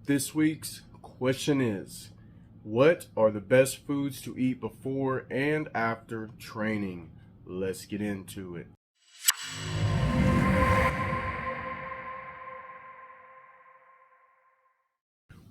This week's question is, what are the best foods to eat before and after training? Let's get into it.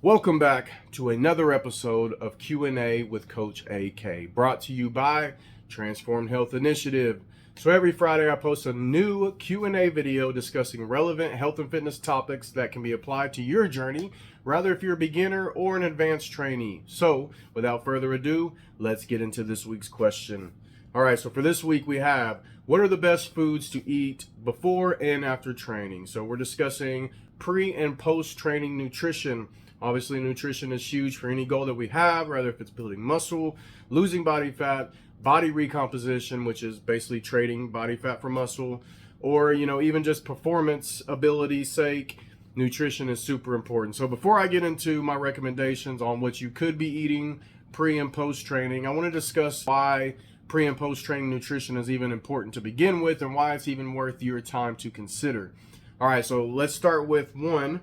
Welcome back to another episode of Q&A with Coach AK, brought to you by Transformed Health Initiative. So every Friday I post a new Q&A video discussing relevant health and fitness topics that can be applied to your journey, rather if you're a beginner or an advanced trainee. So without further ado, let's get into this week's question. All right, so for this week we have, what are the best foods to eat before and after training? So we're discussing pre and post training nutrition. Obviously, nutrition is huge for any goal that we have, rather if it's building muscle, losing body fat, body recomposition, which is basically trading body fat for muscle, or, even just performance ability sake, nutrition is super important. So before I get into my recommendations on what you could be eating pre and post training, I want to discuss why pre and post training nutrition is even important to begin with and why it's even worth your time to consider. All right, so let's start with one.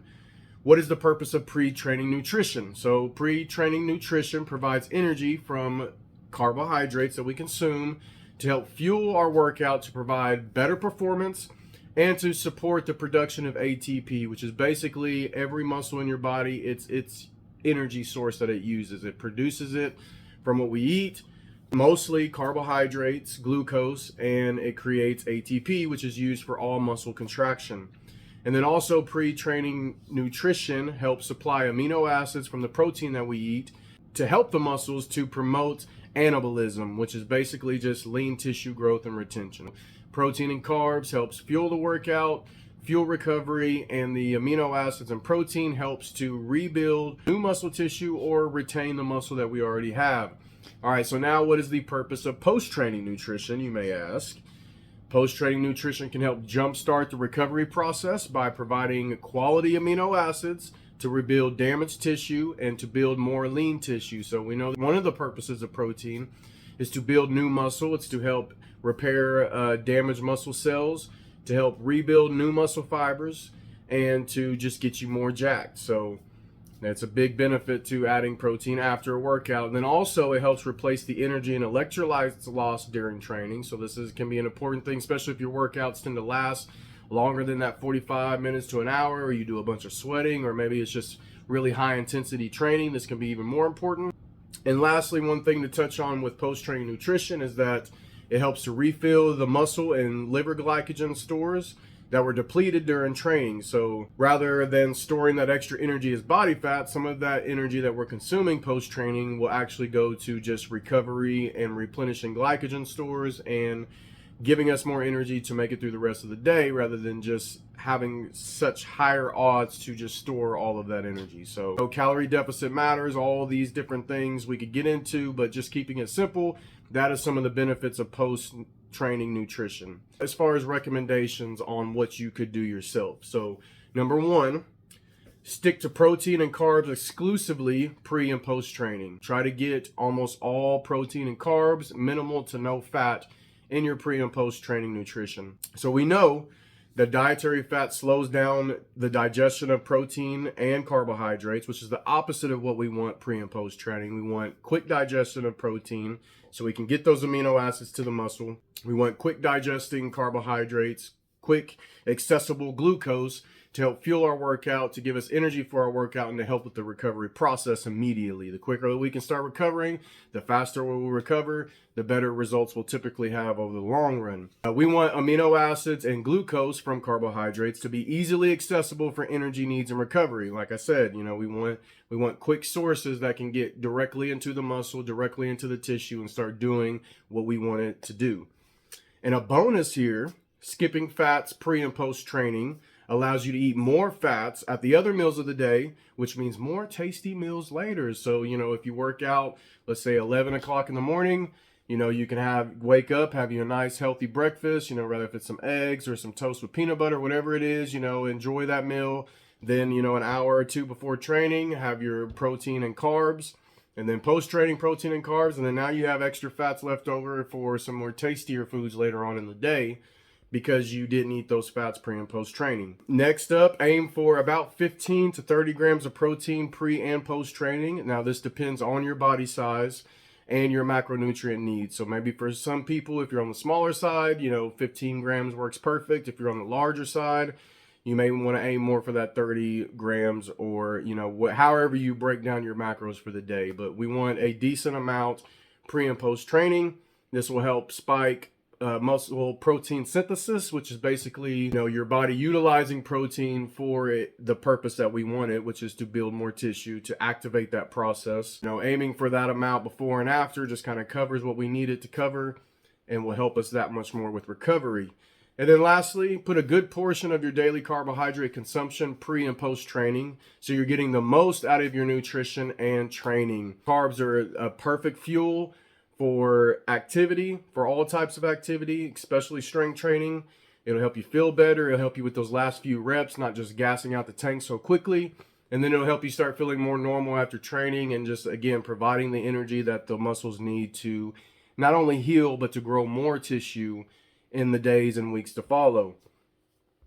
What is the purpose of pre-training nutrition? So pre-training nutrition provides energy from carbohydrates that we consume to help fuel our workout, to provide better performance, and to support the production of ATP, which is basically every muscle in your body, its energy source that it uses. It produces it from what we eat, mostly carbohydrates, glucose, and it creates ATP, which is used for all muscle contraction. And then also pre-training nutrition helps supply amino acids from the protein that we eat to help the muscles to promote anabolism, which is basically just lean tissue growth and retention. Protein and carbs helps fuel the workout, fuel recovery, and the amino acids and protein helps to rebuild new muscle tissue or retain the muscle that we already have. All right, so now what is the purpose of post-training nutrition, you may ask? Post-training nutrition can help jumpstart the recovery process by providing quality amino acids to rebuild damaged tissue and to build more lean tissue. So we know one of the purposes of protein is to build new muscle. It's to help repair damaged muscle cells, to help rebuild new muscle fibers, and to just get you more jacked. So that's a big benefit to adding protein after a workout. And then also it helps replace the energy and electrolytes lost during training. So this can be an important thing, especially if your workouts tend to last longer than that 45 minutes to an hour, or you do a bunch of sweating, or maybe it's just really high intensity training. This can be even more important. And lastly, one thing to touch on with post-training nutrition is that it helps to refill the muscle and liver glycogen stores that were depleted during training. So rather than storing that extra energy as body fat, some of that energy that we're consuming post-training will actually go to just recovery and replenishing glycogen stores and giving us more energy to make it through the rest of the day, rather than just having such higher odds to just store all of that energy. So calorie deficit matters, all these different things we could get into, but just keeping it simple, that is some of the benefits of post-training nutrition. As far as recommendations on what you could do yourself. So number one, stick to protein and carbs exclusively pre and post training. Try to get almost all protein and carbs, minimal to no fat in your pre and post training nutrition. So we know that dietary fat slows down the digestion of protein and carbohydrates, which is the opposite of what we want pre and post training. We want quick digestion of protein so we can get those amino acids to the muscle. We want quick digesting carbohydrates, quick accessible glucose to help fuel our workout, to give us energy for our workout, and to help with the recovery process immediately. The quicker we can start recovering, the faster we will recover, the better results we'll typically have over the long run. We want amino acids and glucose from carbohydrates to be easily accessible for energy needs and recovery. Like I said, we want quick sources that can get directly into the muscle, directly into the tissue, and start doing what we want it to do. And a bonus here, skipping fats pre and post training allows you to eat more fats at the other meals of the day, which means more tasty meals later. So, if you work out, let's say 11 o'clock in the morning, you can wake up, have you a nice healthy breakfast, whether if it's some eggs or some toast with peanut butter, whatever it is, enjoy that meal. Then, an hour or two before training, have your protein and carbs. And then post-training protein and carbs. And then now you have extra fats left over for some more tastier foods later on in the day. because you didn't eat those fats pre and post training. Next up, aim for about 15 to 30 grams of protein pre and post training. Now this depends on your body size and your macronutrient needs. So maybe for some people, if you're on the smaller side, 15 grams works perfect. If you're on the larger side, you may want to aim more for that 30 grams, or however you break down your macros for the day. But we want a decent amount pre and post training. This will help spike muscle protein synthesis, which is basically your body utilizing protein for the purpose that we want it, which is to build more tissue, to activate that process. Aiming for that amount before and after just kind of covers what we need it to cover and will help us that much more with recovery. And then lastly, put a good portion of your daily carbohydrate consumption pre and post training, so you're getting the most out of your nutrition and training. Carbs are a perfect fuel for activity, for all types of activity, especially strength training. It'll help you feel better. It'll help you with those last few reps, not just gassing out the tank so quickly. And then it'll help you start feeling more normal after training, and just, again, providing the energy that the muscles need to not only heal, but to grow more tissue in the days and weeks to follow.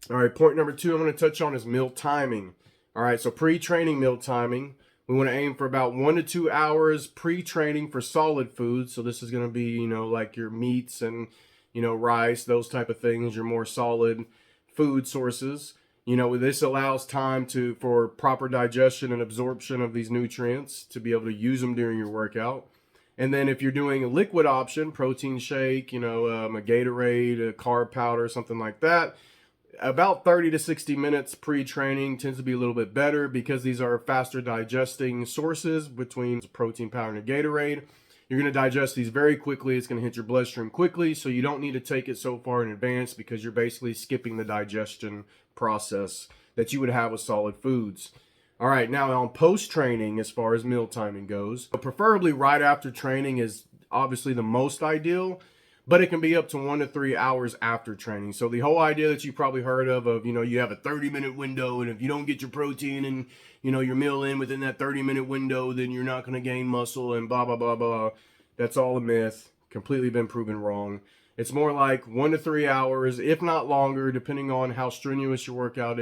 All right, point number 2 I'm going to touch on is meal timing. All right, so pre-training meal timing. We want to aim for about 1 to 2 hours pre-training for solid foods. So this is going to be, like your meats and, rice, those type of things, your more solid food sources. This allows time for proper digestion and absorption of these nutrients to be able to use them during your workout. And then if you're doing a liquid option, protein shake, a Gatorade, a carb powder, something like that, about 30 to 60 minutes pre-training tends to be a little bit better, because these are faster digesting sources between protein powder and a Gatorade. You're going to digest these very quickly. It's going to hit your bloodstream quickly, so you don't need to take it so far in advance, because you're basically skipping the digestion process that you would have with solid foods. All right, now on post-training, as far as meal timing goes, preferably right after training is obviously the most ideal, but it can be up to 1 to 3 hours after training. So the whole idea that you probably heard of, you have a 30-minute window, and if you don't get your protein and, your meal in within that 30-minute window, then you're not going to gain muscle and blah, blah, blah, blah. That's all a myth. Completely been proven wrong. It's more like 1 to 3 hours, if not longer, depending on how strenuous your workout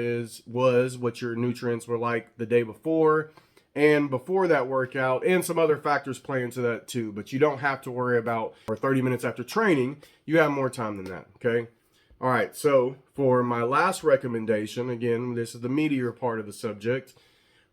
was, what your nutrients were like the day before and before that workout, and some other factors play into that too. But you don't have to worry about 30 minutes after training. You have more time than that, okay? All right, so for my last recommendation, again, this is the meatier part of the subject,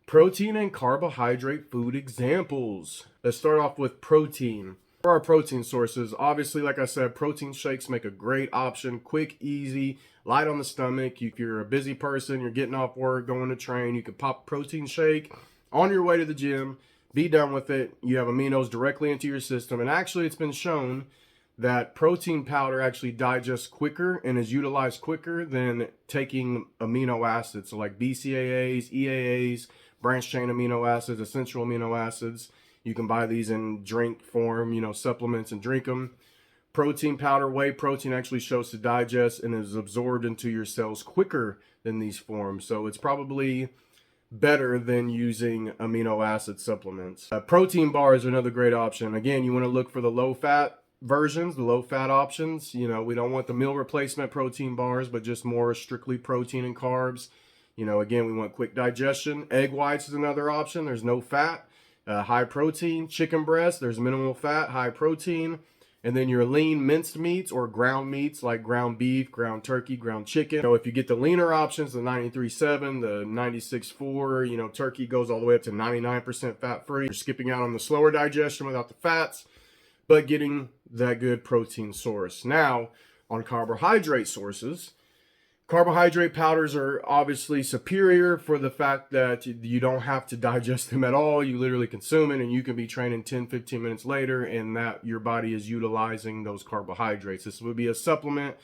protein and carbohydrate food examples. Let's start off with protein. For our protein sources, obviously, like I said, protein shakes make a great option. Quick, easy, light on the stomach. If you're a busy person, you're getting off work, going to train, you can pop a protein shake on your way to the gym, be done with it. You have aminos directly into your system. And actually, it's been shown that protein powder actually digests quicker and is utilized quicker than taking amino acids. So like BCAAs, EAAs, branched chain amino acids, essential amino acids. You can buy these in drink form, supplements, and drink them. Protein powder, whey protein actually shows to digest and is absorbed into your cells quicker than these forms. So it's probably better than using amino acid supplements. Protein bars are another great option. Again, you want to look for the low-fat versions, the low-fat options. We don't want the meal replacement protein bars, but just more strictly protein and carbs. Again, we want quick digestion. Egg whites is another option. There's no fat. High protein. Chicken breast, there's minimal fat, high protein. And then your lean minced meats or ground meats like ground beef, ground turkey, ground chicken. So if you get the leaner options, the 93.7, the 96.4, turkey goes all the way up to 99% fat-free. You're skipping out on the slower digestion without the fats, but getting that good protein source. Now, on carbohydrate sources, carbohydrate powders are obviously superior for the fact that you don't have to digest them at all. You literally consume it, and you can be training 10, 15 minutes later, and that your body is utilizing those carbohydrates. This would be a supplement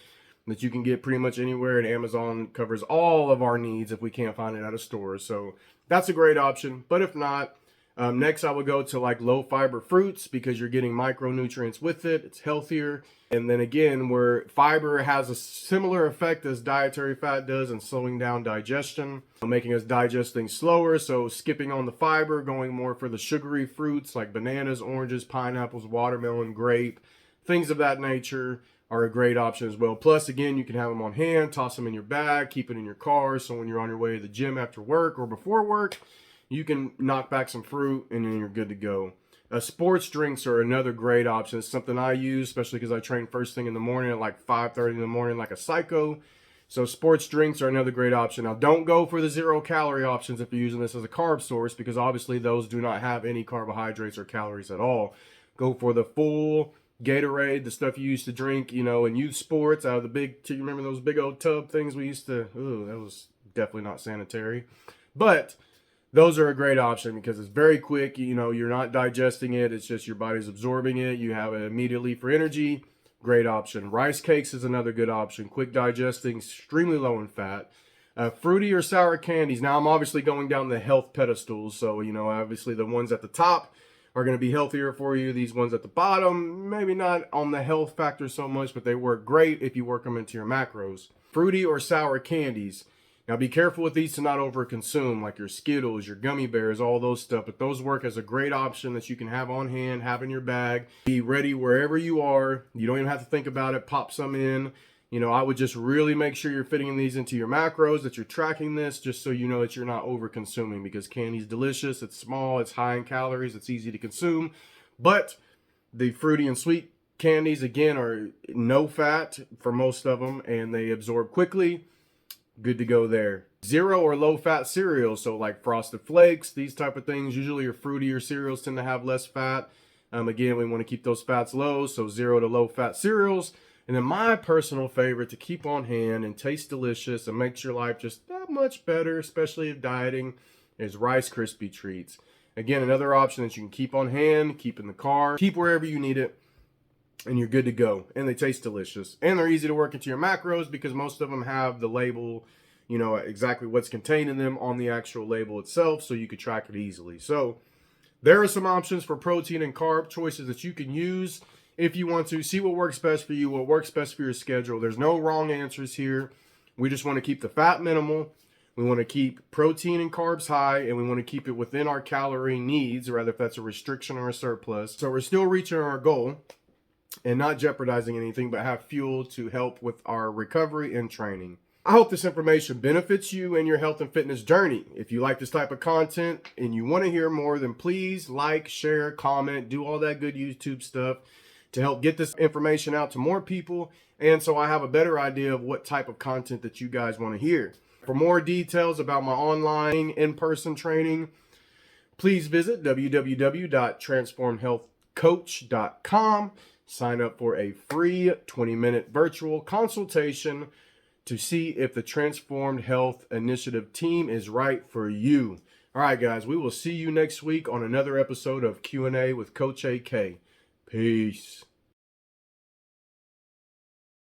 that you can get pretty much anywhere, and Amazon covers all of our needs if we can't find it at a store. So that's a great option. But if not, next I would go to like low fiber fruits, because you're getting micronutrients with it. It's healthier. And then again, where fiber has a similar effect as dietary fat does in slowing down digestion, making us digest things slower. So skipping on the fiber, going more for the sugary fruits like bananas, oranges, pineapples, watermelon, grape, things of that nature are a great option as well. Plus, again, you can have them on hand, toss them in your bag, keep it in your car. So when you're on your way to the gym after work or before work, you can knock back some fruit and then you're good to go. Sports drinks are another great option. It's something I use, especially because I train first thing in the morning at like 5:30 in the morning like a psycho. So sports drinks are another great option. Now, don't go for the 0-calorie options if you're using this as a carb source, because obviously those do not have any carbohydrates or calories at all. Go for the full Gatorade, the stuff you used to drink, in youth sports out of the big, you remember those big old tub things we used to, that was definitely not sanitary. But those are a great option because it's very quick. You're not digesting it. It's just your body's absorbing it. You have it immediately for energy. Great option. Rice cakes is another good option. Quick digesting, extremely low in fat. Fruity or sour candies. Now, I'm obviously going down the health pedestals. So, obviously the ones at the top are going to be healthier for you. These ones at the bottom, maybe not on the health factor so much, but they work great if you work them into your macros. Fruity or sour candies. Now, be careful with these to not overconsume, like your Skittles, your gummy bears, all those stuff. But those work as a great option that you can have on hand, have in your bag. Be ready wherever you are. You don't even have to think about it. Pop some in. I would just really make sure you're fitting these into your macros, that you're tracking this, just so you know that you're not overconsuming, because candy's delicious. It's small. It's high in calories. It's easy to consume. But the fruity and sweet candies, again, are no fat for most of them, and they absorb quickly. Good to go there. 0 or low fat cereals, so like Frosted Flakes, these type of things. Usually your fruitier cereals tend to have less fat. Again, we want to keep those fats low, so 0 to low fat cereals. And then my personal favorite to keep on hand and taste delicious and makes your life just that much better, especially if dieting, is Rice Krispie Treats. Again, another option that you can keep on hand, keep in the car, keep wherever you need it, and you're good to go. And they taste delicious. And they're easy to work into your macros because most of them have the label, exactly what's contained in them on the actual label itself, so you could track it easily. So there are some options for protein and carb choices that you can use if you want to. See what works best for you, what works best for your schedule. There's no wrong answers here. We just want to keep the fat minimal. We want to keep protein and carbs high, and we want to keep it within our calorie needs, rather if that's a restriction or a surplus. So we're still reaching our goal and not jeopardizing anything, but have fuel to help with our recovery and training. I hope this information benefits you in your health and fitness journey. If you like this type of content and you want to hear more, then please like, share, comment, do all that good YouTube stuff to help get this information out to more people, and so I have a better idea of what type of content that you guys want to hear. For more details about my online in-person training, please visit www.transformhealthcoach.com. Sign up for a free 20-minute virtual consultation to see if the Transformed Health Initiative team is right for you. All right, guys, we will see you next week on another episode of Q&A with Coach AK. Peace.